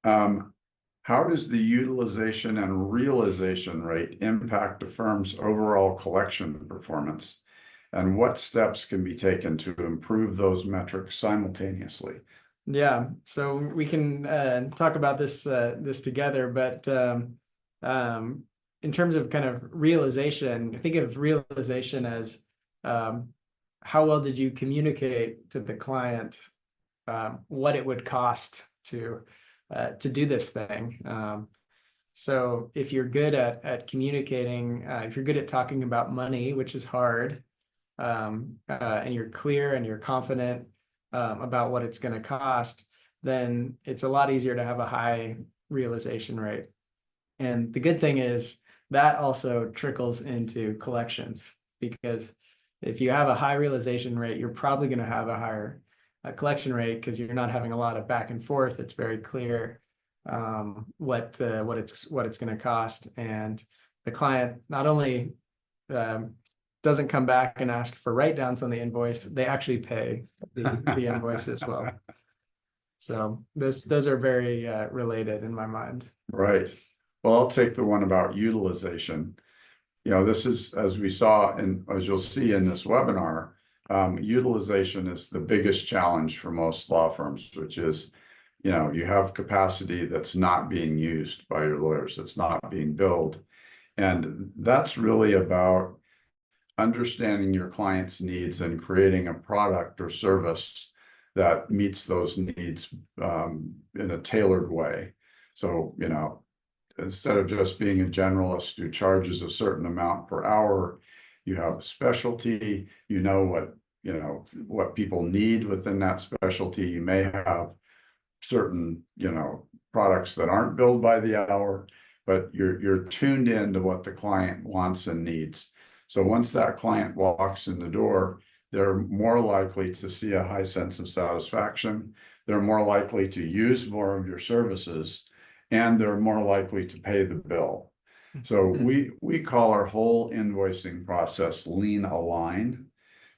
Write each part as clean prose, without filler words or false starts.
How does the utilization and realization rate impact a firm's overall collection performance? And what steps can be taken to improve those metrics simultaneously? Yeah, so we can talk about this together, but in terms of kind of realization, think of realization as how well did you communicate to the client what it would cost to do this thing. So if you're good at communicating, if you're good at talking about money, which is hard, and you're clear and you're confident about what it's going to cost, then it's a lot easier to have a high realization rate. And the good thing is that also trickles into collections, because if you have a high realization rate, you're probably going to have a higher collection rate because you're not having a lot of back and forth. It's very clear what it's going to cost, and the client not only doesn't come back and ask for write downs on the invoice, they actually pay the invoice as well. So those are very related in my mind. Right. Well, I'll take the one about utilization. This is, as we saw and as you'll see in this webinar, utilization is the biggest challenge for most law firms, which is, you have capacity that's not being used by your lawyers, it's not being billed. And that's really about understanding your client's needs and creating a product or service that meets those needs in a tailored way. So, instead of just being a generalist who charges a certain amount per hour, you have specialty, what people need within that specialty. You may have certain, products that aren't billed by the hour, but you're tuned in to what the client wants and needs. So once that client walks in the door, they're more likely to see a high sense of satisfaction. They're more likely to use more of your services, and they're more likely to pay the bill. So we call our whole invoicing process lean aligned,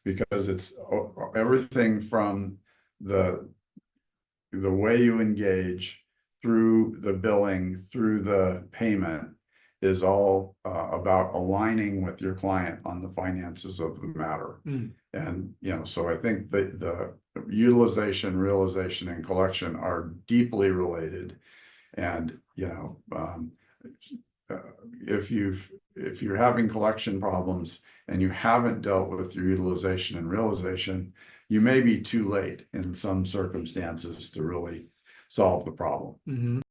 because it's everything from the way you engage through the billing, through the payment, is all about aligning with your client on the finances of the matter. And, so I think that the utilization, realization, and collection are deeply related. And, if you're having collection problems and you haven't dealt with your utilization and realization, you may be too late in some circumstances to really solve the problem.